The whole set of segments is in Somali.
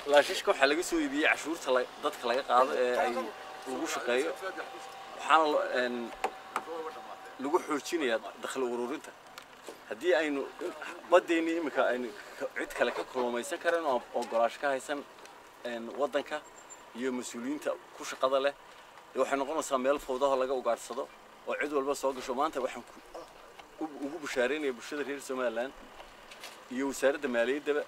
laashashka waxa laga soo iibiyay cashuurta dadka laga qaado ee ay ugu shaqeeyo waxaana lagu xoojinayaa dakhli ururinta haddii aynu badeeni imika aynu cid kale ka kulmaysan kareen oo ogolaash ka haysan wadanka iyo mas'uuliyiinta ku shaqada leh waxay noqonaysaa meel fowdaha laga ugaarsado oo cid walba soo gasho maanta waxaan ugu bushaareynaya bulshada reer Soomaaliland iyo wasaaradda maaliyadda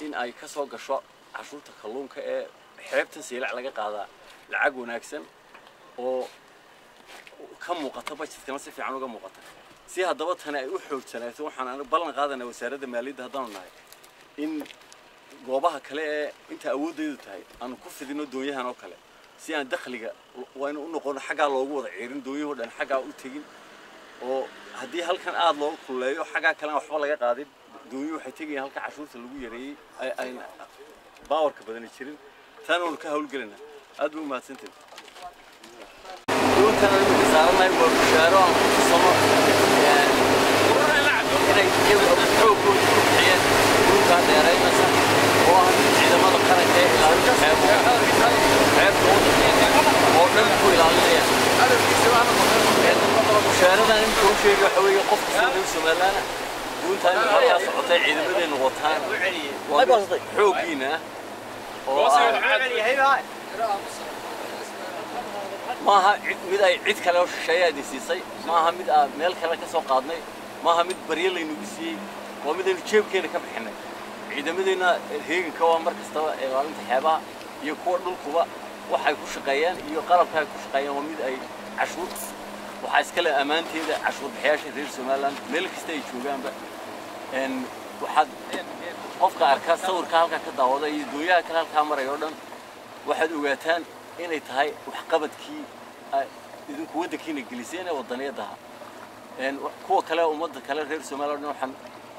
in ay ka soo gasho cashuurta kalluunka ee xeebta Saylac laga qaadaa lacag wanaagsan oo ka muuqata budgetkana si fiican uga muuqata si haddaba tan ay u xoogsanaato waxaan ballan qaadanaa wasaaradda maaliyadda haddaan nahay in goobaha kale ee inta awooddeedu tahay aan ku fidino doonyahan oo kale si aan dakhliga waa inuu noqon xagga loogu wada ciirin doonyaha dhan xagga u tagin oo haddii halkan aad loo kuleeyo xagga kale waxba laga qaadin doonyaha waxay tagayaan halka cashuurta lagu yareeyay ay باورك بدن يشيرين ثانون كهولجلنا أدو ما تنتج دون كان المسارنا يقول شارع الصمت يعني هنا يجيب الحوك والحياة دون كان يراي مثلا واحد إذا ما ذكرت إلى عيب ورد إلى الليل شارعنا يمكن شيء يحوي قف سودي سمالنا دون ثاني هذا صعود عيد بدن وطان حوكينا maaha mid ay cid kale oo shisheeyay siisay maaha mid meel kale ka soo qaadnay maaha mid baryeelaynu gisiyay waa mid aynu jeebkeena ka bixinay ciidamadeena heeganka waa mar kasta ilaalinta xeebaha iyo kuwa dhulkuba waxay ku shaqeeyaan iyo qalabka ay ku shaqeeyaan waa mid ay cashuur waxa iska leh amaanteeda cashuur bixiyaasha reer Soomaaliland meel kasta ay joogaanba waxaad qofka arka sawirka halka ka daawada iyo dooyaha kale halka marayo dhan waxaad ogaataan inay tahay wax qabadkii idinku wadankiina geliseen wadaniyada kuwa kale ummadda kale reer Soomaaliland waxaan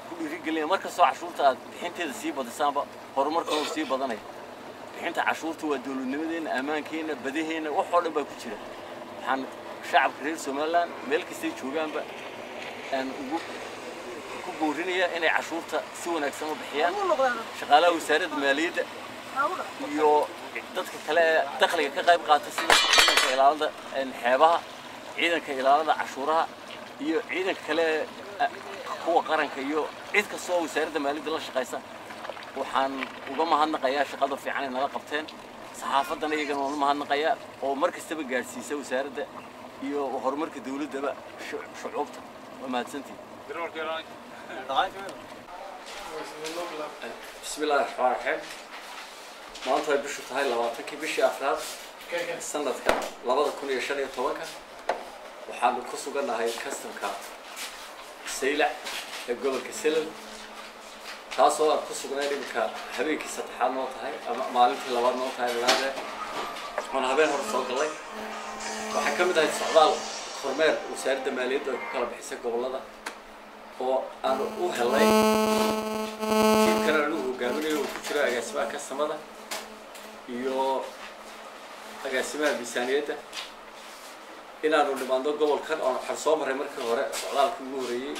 ku dhiirigelinayaa marka soo cashuurta aad bixinteeda sii badisaanba horumarka uu sii badanay bixinta cashuurta waa dawladnimadeena amaankeena badaheena wax oo dhan baa ku jira waxaan shacabka reer Soomaaliland meel kasta ay joogaanba ugu بورينيا إن عشورته سوى نكسم بحيان شغالة وسارد مالية يو تدك كلا دخل كقيب قاتسين إلى هذا الحيبها عيدا كإلى هذا عشورها يو عيدا كلا هو قرن كيو عيد كسوى وسارد مالية الله شقيسة وحن وجمع هالنقيا شقادر في عين نلاقبتين صحافة دنا يجمع وجمع هالنقيا ومركز تبي جالسيسة وسارد يو وهرمرك دولة ده شعوبته وما تسنتي بسم الله الرحمن الرحيم ما أنت بشوف هاي اللواتك بشي أفراد السنة كان لبضة كونية شنية طوكة وحال القصة قلنا هاي كاستم كارت سيلع يقول لك سلل خاصة القصة قلنا لي بك حبيبك ستحال نوت هاي معلمتي لوات نوت هاي هذا من هبين هرسوق الله وحكمت هاي الصعدال خرمير وسارد ماليد وكلا بحسك والله وأنا أهلاي كيف كان له قابلني وفكرة أجسمها كسمة يو أجسمها بسانيته إن أنا اللي بندق قبل كان أنا حرصان مرة كهراء على الكوري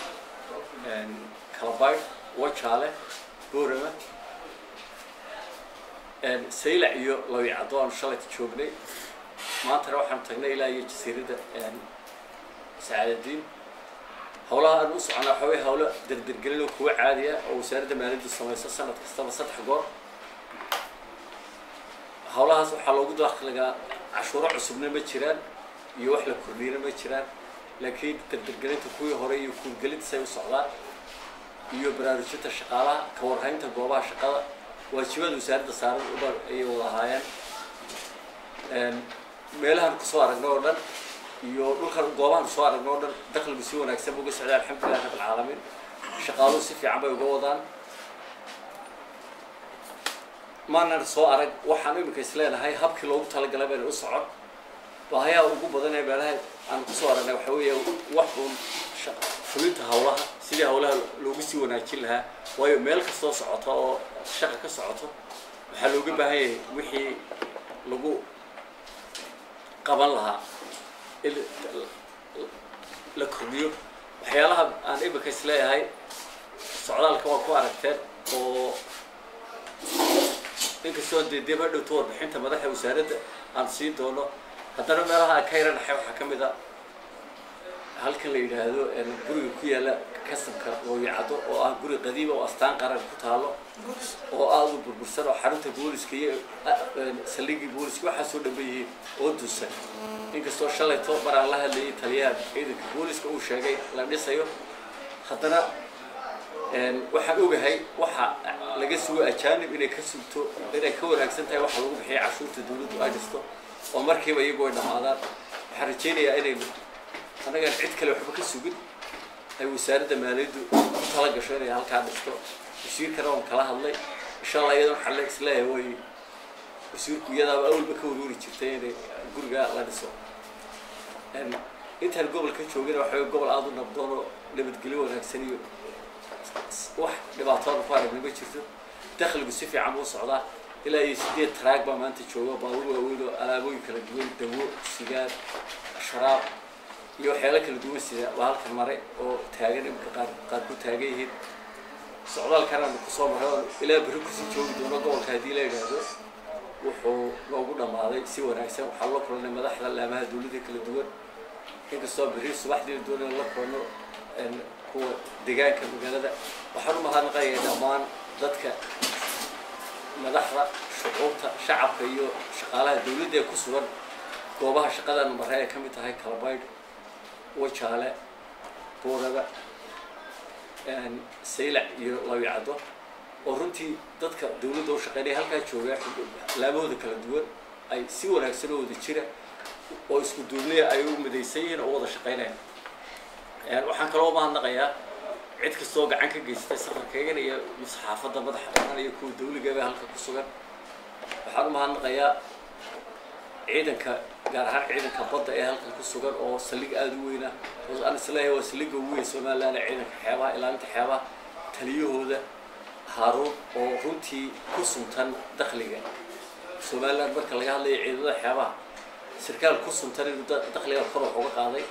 كلاباي وشالة بورمة سيلع يو لو يعطون شلة تشوفني ما تروح عم تغني إلى يجسيرد سعد الدين هؤلاء النص على حوي هؤلاء دردقلوا كوع عادية أو سارد مالد الصميصة سنة كستم سطح جار هؤلاء هسوا حلوجود داخل عشورة عصبنا بتشران يوحل كورنينا بتشران لكن دردقلوا كوي هوري يكون قلت سوي صعلات يبررشة الشقالة كورهين تجوبها شقالة وشوال وسارد صار أوبر أي والله هاين ميلها القصوار النورد يو دخل قوان صار النور دخل بسيون أكسبوا قصة على الحمد لله رب العالمين شغالوا سفي عم بيجودان ما نرسوا أرج وحنو بكسلان هاي هب كيلو تلقى لبر الأسعار وهي وجوب بدنا يبلها عن قصوار أنا وحوي وحهم فلوت هولها سيدي هولها لو بسيون أكلها ويوم ملك الصوص عطاء شقة كسعته وحلو جنبها هي وحي لجو قبلها الكورنيو وحيالها أنا إبى كسلة هاي السعودية كوا كوا ركتر و inkastoo dib hadhow toor bixinta madaxa wasaaradda aan siin doono haddana meelaha ka yara dhaxay waxaa ka mid ah halkan la yidhaahdo guriga ku yaala kasamka Looyacado oo ah guri qadiima oo astaan qaran ku taalo oo aad u burbursan oo xarunta booliska iyo saldhiggii booliska waxaa soo dhameeyay oo duusan inkastoo shalayto mar aan la hadlayay taliyaan ciidanka booliska uu sheegay la dhisayo haddana waxaan ogahay waxa laga sugo ajaanib inay ka sugto inay ka wanaagsan tahay waxa lagu bixiyo cashuurta dawladdu ay dhisto oo markiiba iyagoo dhamaadaan waxaan rajaynayaa inay anaga cid kale waxba ka sugin ay wasaaradda maaliyaddu tala gasho inay halkaa dhisto wasiirkana waan kala hadlay insha Allah iyadoo xal isleeyahay way wasiirku iyadaaba awalba ka warwari jirtay inay guriga la dhiso intaan gobolka joogana waxa gobol aad u nabdoon oo nabadgelyo wanaagsan iyo wax dhibaato ku aragnay ma jirto dakhligu si fiican u socdaa ilaa 8 track baa maanta jooga baabuur waaweyn oo alaabooyin kala duwan dawo sigaar sharaab iyo xeelo kala duwan sida halkan maray oo taagan imka qaar ku taagan yihiin socdaalkana ku soo maray ilaa bari ku sii joogi doono gobolka hadii la yiraahdo wuxuu loogu dhamaaday si wanaagsan waxa loo kulnay madaxda laamaha dawladda kala duwan inkastoo bari subaxdii doonay la kulno kuwa deegaanka magaalada waxaan u mahadnaqayaa dhammaan dadka madaxda shucuurta shacabka iyo shaqaalaha dawladda ee ku sugan goobaha shaqadan maray ay ka mid tahay Kalbayd Wajaale Boorada Saylac iyo Looyacado oo runtii dadka dawladda u shaqeynaya halka jooga laamooda kala duwan ay si wanaagsan u wada jira oo isku duubnay ay u midaysan yihiin oo wada shaqeynayaan waxaan kaloo mahadnaqayaa cid kastoo gacan ka geystay safarkayga iyo saxaafadda madaxa bannaan iyo kuwa dawliga ah halka ku sugan waxaan u mahadnaqayaa ciidanka gaar ahaan ciidanka badda ee halkan ku sugan oo saldhig aad u weyn ah oo aan isleeyahay waa saldhigga ugu weyn Soomaaliland ciidanka xeebaha ilaalinta xeebaha taliyahooda Haaruun oo runtii ku suntan dakhliga Soomaaliland marka laga hadlayo ciidamada xeebaha sarkaal ku suntan inuu dakhliga kor uga qaaday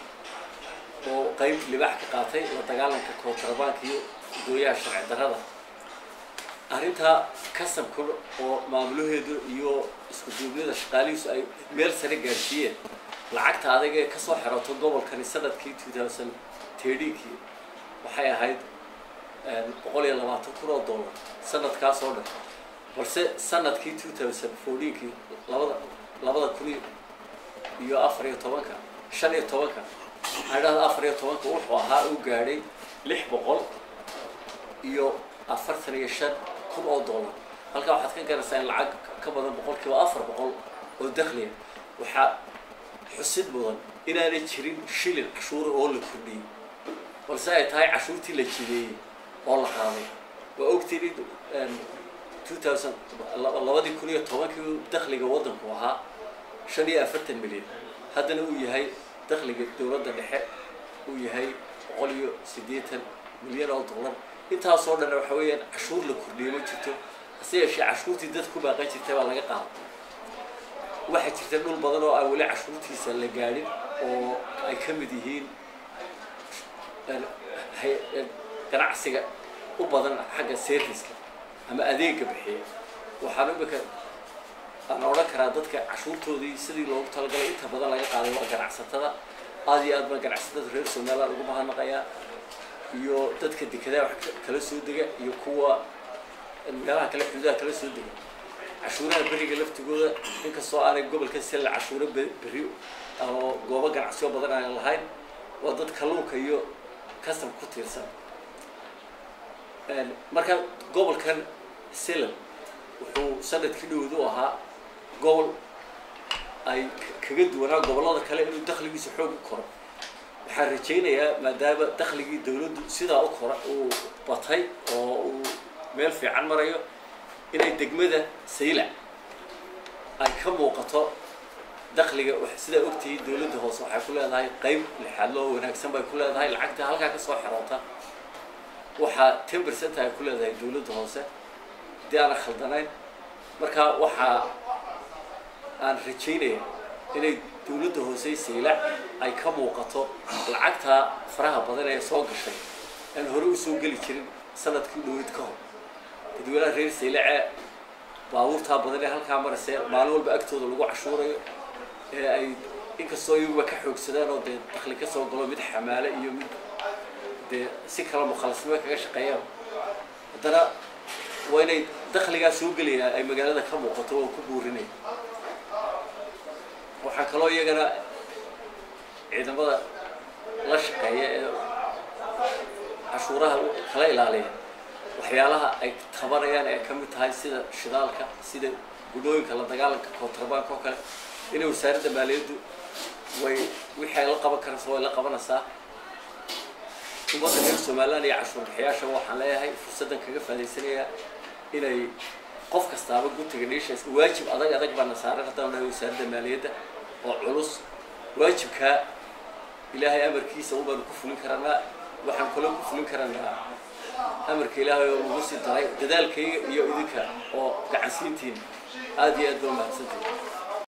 oo qayb libaax ka qaatay la dagaalanka kontrabanka iyo gooyaha sharci darrada arrinta kasabka oo maamulaheedu iyo isku duubnida shaqaalihiisu ay meel sare gaarsiiyeen lacagta adag ee ka soo xirooto gobolkan sanadkii 2013 waxay ahayd $120,000 sanadkaas oo dhan balse sanadkii 2014 labada kun iyo 14 15 هذا أفريقيا طبعاً وحوها وقاري $600 iyo 40,000 halka waxa kan karaysaa lacag ka badan 400 oo dakhliga waxa xusid mudan inaanay jirin shilin cashuur oo la kordhiyay balse ay tahay cashuurtii la jideeyay oo la qaaday waa ogtid 2010 dakhliga wadanku ahaa 45 milyan haddana uu yahay dakhliga dawladda dhexe uu yahay $180 milyan intaas oo dhan waxa weeyaan cashuur la kordhiyay ma jirto asii cashuurtii dadku baaqan jirtay baa laga qaaday waxa jirta dhul badan oo ay wali cashuurtiisa la gaarin oo ay ka mid yihiin ganacsiga u badan xagga service-ka ama adeegga bixiya waxaan imika aan oran karaa dadka cashuurtoodii sidii loogu talagalay inta badan laga qaaday waa ganacsatada aad iyo aad baan ganacsatada reer Soomaaliland ugu mahadnaqayaa iyo dadka dekedaha wax kala soo dega iyo kuwa meelaha kala xuduudaha kala soo dega cashuuraha bariga laftigooda inkastoo aanay gobolka sel cashuuro bari oo goobo ganacsiyo badan aan lahayn waa dad kalluunka iyo kasab ku tiirsan marka gobolkan sel wuxuu sanadkii dhowdu ahaa gobol ay kaga duwanaa gobolada kale inuu dakhligiisa xoog u koro waxaan rajaynayaa maadaama dakhligii dawladdu sidaa u kora uu batay oo uu meel fiican marayo inay degmada Saylac ay ka muuqato dakhliga sida ogtii dawladda hoose waxay ku leedahay qayb lixaad loo wanaagsan bay ku leedahay lacagta halka ka soo xirota waxa 10% ay ku leedahay dawladda hoose diyaar khaldanayn marka waxa aan rajaynayaa inay dawladda hoose Saylac ay ka muuqato lacagta faraha badan ee soo gashay aan hore u soo gali jirin sanadkii dhowid ka hor dadweynaha reer Saylac baabuurta badan ee halkaa maraysa maalin walba agtooda lagu cashuurayo ee ay inkastoo iyaguba ka xoogsadaan oo dee dakhli ka soo galo mid xamaale iyo mid dee si kala mukhalasnimo kaga shaqeeyaan haddana waa inay dakhligaa soo gelaya ay magaalada ka muuqato oo ku buurinay waxaa kaloo iyagana ciidamada la shaqeeya ee cashuuraha kala ilaaliya waxyaalaha ay tabanayaan ee ka mid tahay sida shidaalka sida gudooyinka la dagaalanka kontrabaanka oo kale inay wasaaradda maaliyaddu way wixii ay la qaban karayso way la qabanaysaa ummadda reer Somaliland iyo cashuur bixiyaasha waxaan leeyahay fursadan kaga faa'iideysanayaa inay qof kastaaba guddiga dhiishaas waajib adag baan saaran haddana wasaaradda maaliyadda oo culus waajibka ilaahay amarkiisa u baan ku fulin karanaa waxaan kale ku fulin karanaa amarka ilaahay oo ugu sii daray dadaalkayga iyo idinka oo gacansiintiin aad iyo aad baa mahadsantahay